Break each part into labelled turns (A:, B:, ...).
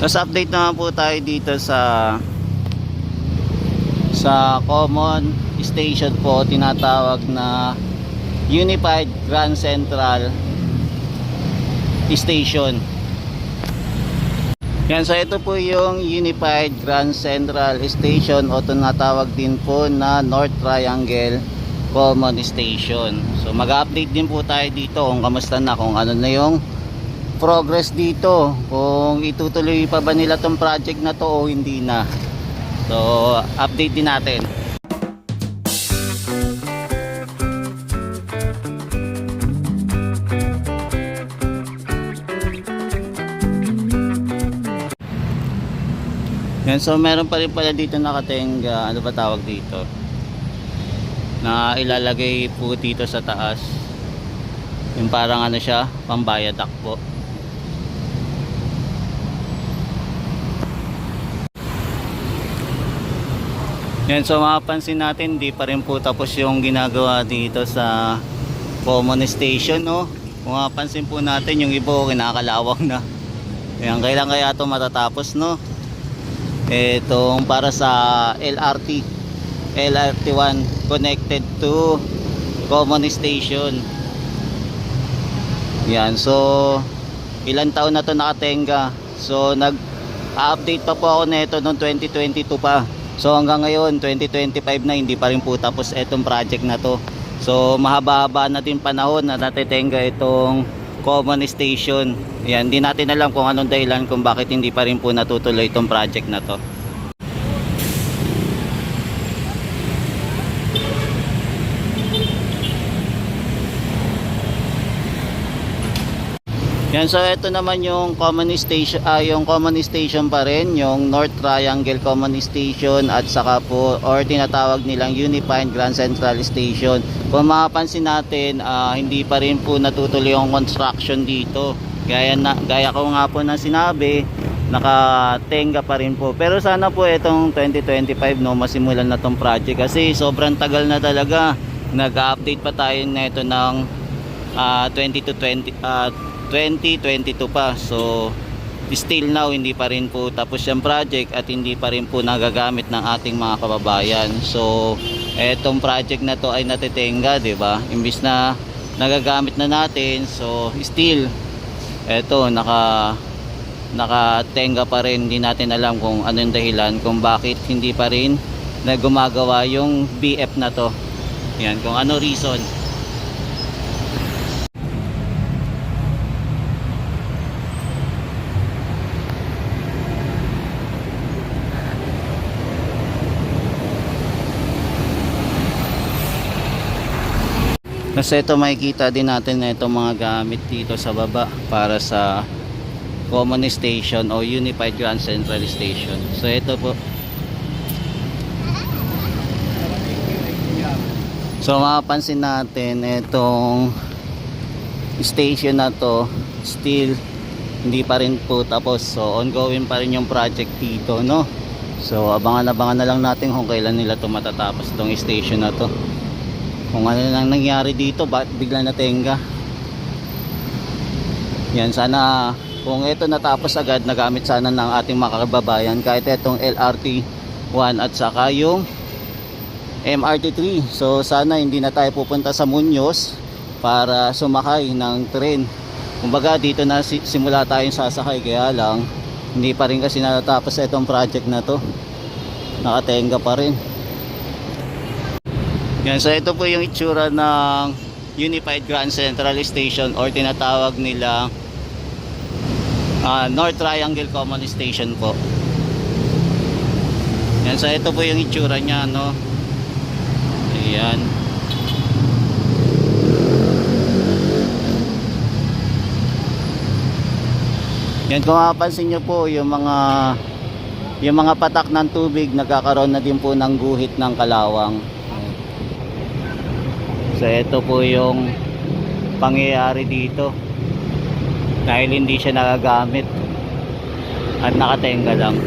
A: Tapos update naman po tayo dito sa common station po, tinatawag na Unified Grand Central Station. Yan, so ito po yung Unified Grand Central Station o tinatawag din po na North Triangle Common Station. So mag-update din po tayo dito kung kamusta na, kung ano na yung progress dito, kung itutuloy pa ba nila tong project na to o hindi na. So update din natin. Yan, so meron pa rin pala dito nakatenga, ano ba tawag dito, na ilalagay po dito sa taas, yung parang ano siya, pambayadak po. Yan, so mapapansin natin di pa rin po tapos yung ginagawa dito sa common station, no? Kung mapapansin po natin, yung iba kinakalawang na. Yan, kailan kaya ito matatapos, no? Itong para sa LRT1 connected to common station. Yan, so ilang taon na to nakatenga. So nag-update pa po ako nito noong 2022 pa. So hanggang ngayon 2025 na, hindi pa rin po tapos itong project na to. So mahaba-haba na din panahon na natitenga itong common station. Yan, hindi natin alam kung anong dahilan kung bakit hindi pa rin po natutuloy itong project na to. Yan, so ito naman yung common station pa rin, yung North Triangle Common Station at saka po or tinatawag nilang Unified Grand Central Station. Kung mapapansin natin, hindi pa rin po natutuloy yung construction dito. Gaya ko nga po na sinabi, nakatenga pa rin po. Pero sana po itong 2025, no, masimulan na tong project kasi sobrang tagal na talaga. Nag-update pa tayo nito ng 2022 pa. So still now hindi pa rin po tapos yung project at hindi pa rin po nagagamit ng ating mga kababayan. So etong project na to ay natitenga, 'di ba? Imbis na nagagamit na natin, so still eto nakatenga pa rin. Hindi natin alam kung anong dahilan kung bakit hindi pa rin na gumagawa yung BF na to. Yan, kung ano reason. Kasi ito makikita din natin na itong mga gamit dito sa baba para sa common station o Unified Grand Central Station. So ito po. So mapapansin natin itong station na to still hindi pa rin po tapos. So ongoing pa rin yung project dito, no? So abangan na lang natin kung kailan nila to matatapos itong station na to. Kung ano nang nangyari dito, bakit bigla natenga. Yan, sana kung ito natapos agad, nagamit sana ng ating mga kababayan kahit itong LRT1 at saka yung MRT3. So sana hindi na tayo pupunta sa Muñoz para sumakay ng tren. Kumbaga dito na simula tayong sasakay, kaya lang hindi pa rin kasi natapos itong project na to. Nakatenga pa rin. Yan, so ito po yung itsura ng Unified Grand Central Station or tinatawag nila North Triangle Common Station po. Yan, so ito po yung itsura niya, no? Ayan. Yan, kung mapapansin nyo po yung mga patak ng tubig, nagkakaroon na din po ng guhit ng kalawang. So ito po yung pangyayari dito dahil hindi siya nagagamit at nakatenga lang.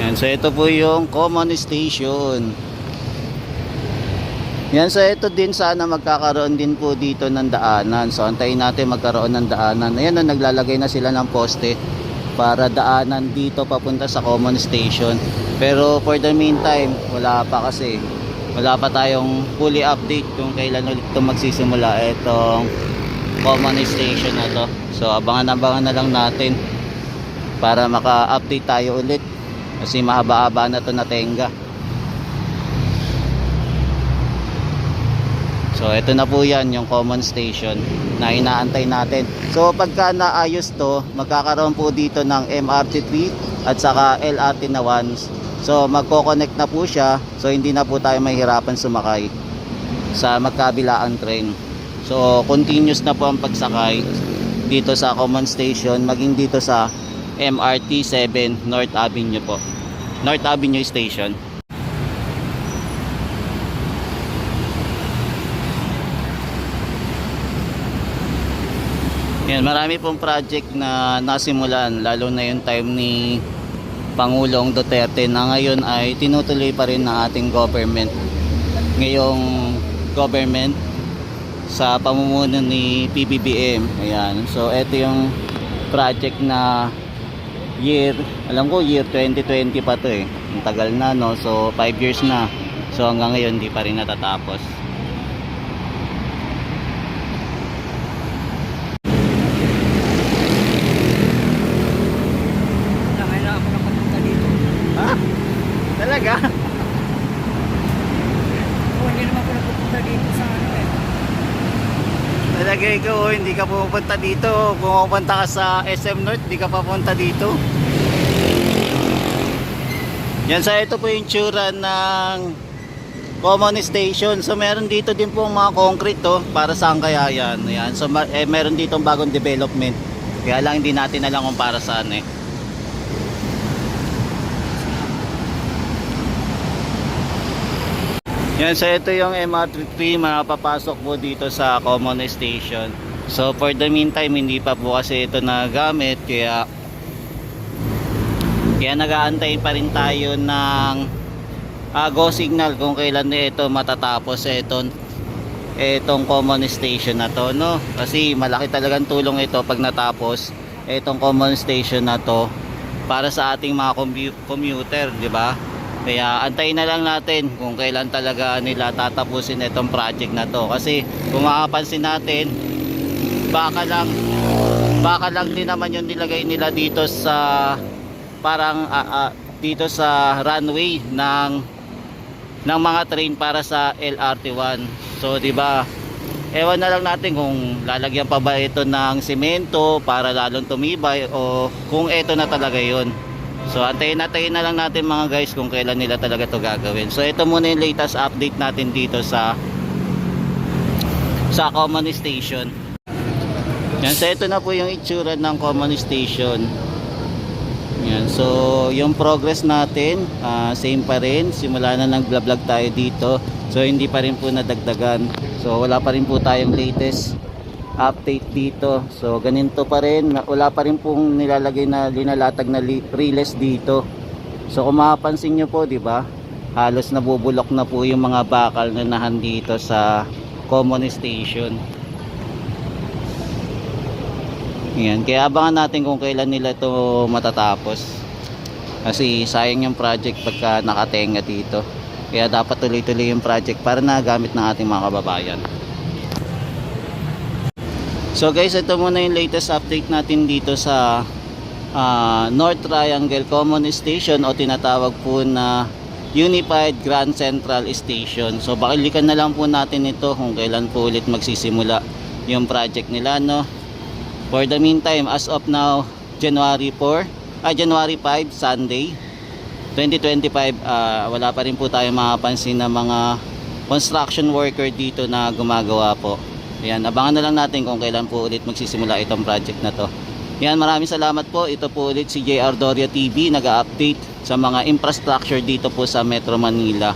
A: Yan, so ito po yung common station. Yan, so ito din sana magkakaroon din po dito ng daanan. So antayin natin magkaroon ng daanan. Ayan na, naglalagay na sila ng poste para daanan dito papunta sa common station. Pero for the meantime, wala pa kasi. Wala pa tayong fully update kung kailan ulit ito magsisimula itong common station na to. So abangan-abangan na lang natin para maka-update tayo ulit. Kasi mahaba-haba na to na tenga. So ito na po yan yung common station na inaantay natin. So pagka naayos to, magkakaroon po dito ng MRT 3 at saka LRT na 1. So magko-connect na po siya. So hindi na po tayo mahirapan sumakay sa magkabilaang train. So continuous na po ang pagsakay dito sa common station, maging dito sa MRT 7 North Avenue po. North Avenue Station. Yan, marami pong project na nasimulan, lalo na yung time ni Pangulong Duterte na ngayon ay tinutuloy pa rin ng ating government. Ngayong government sa pamumuno ni PBBM. Ayan. So ito yung project na alam ko year 2020 pa to eh. Ang tagal na, no. So 5 years na. So hanggang ngayon di pa rin natatapos. Talaga?
B: Hindi naman ako napupunta dito sa ano eh.
A: Talaga ikaw, hindi ka pupunta dito. Kung pupunta ka sa SM North, hindi ka papunta dito. Yan, sa ito po yung tsura ng common station. So meron dito din po mga concrete to. Para saan kaya yan? Ayan. So meron dito bagong development. Kaya lang hindi natin alam kung para saan eh. Yan, so ito yung MRT 3, makapapasok po dito sa common station. So for the meantime, hindi pa po kasi ito nagamit, kaya nag-aantay pa rin tayo ng go signal kung kailan ito matatapos itong common station na to, no? Kasi malaki talagang tulong ito pag natapos itong common station na to para sa ating mga commuter, di ba? Kaya antayin na lang natin kung kailan talaga nila tatapusin itong project na to. Kasi kung makapansin natin, baka lang din naman yung nilagay nila dito sa parang dito sa runway ng mga train para sa LRT1. So 'di ba? Ewan na lang natin kung lalagyan pa ba ito ng semento para lalong tumibay o kung ito na talaga 'yon. So antayin na lang natin mga guys kung kailan nila talaga to gagawin. So ito muna yung latest update natin dito sa common station. Yan, so ito na po yung itsura ng common station. Yan, so yung progress natin same pa rin. Simula na nag-vlog tayo dito. So hindi pa rin po nadagdagan. So wala pa rin po tayong latest update dito. So ganito pa rin, wala pa rin pong nilalagay na linalatag na relays dito. So kung mapapansin nyo po, di ba, halos nabubulok na po yung mga bakal na nahandito sa common station. Yan, kaya abangan natin kung kailan nila ito matatapos. Kasi sayang yung project pagka nakatenga dito. Kaya dapat tuloy-tuloy yung project para nagamit ng ating mga kababayan. So guys, ito muna yung latest update natin dito sa North Triangle Common Station o tinatawag po na Unified Grand Central Station. So bakilikan na lang po natin ito kung kailan po ulit magsisimula yung project nila, no? For the meantime, as of now, January 5, Sunday 2025, wala pa rin po tayo makapansin na mga construction worker dito na gumagawa po. Ayan, abangan na lang natin kung kailan po ulit magsisimula itong project na to. Ayan, maraming salamat po. Ito po ulit si JR Doria TV, nag-update sa mga infrastructure dito po sa Metro Manila.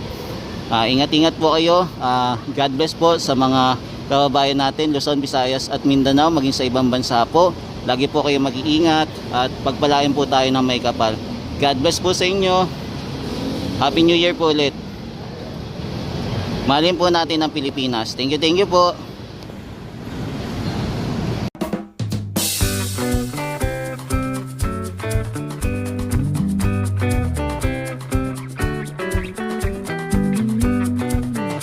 A: Ingat-ingat po kayo. God bless po sa mga kababayan natin, Luzon, Visayas at Mindanao, maging sa ibang bansa po. Lagi po kayo mag-iingat at pagpalain po tayo ng may kapal. God bless po sa inyo. Happy New Year po ulit. Mahalin po natin ang Pilipinas. Thank you po.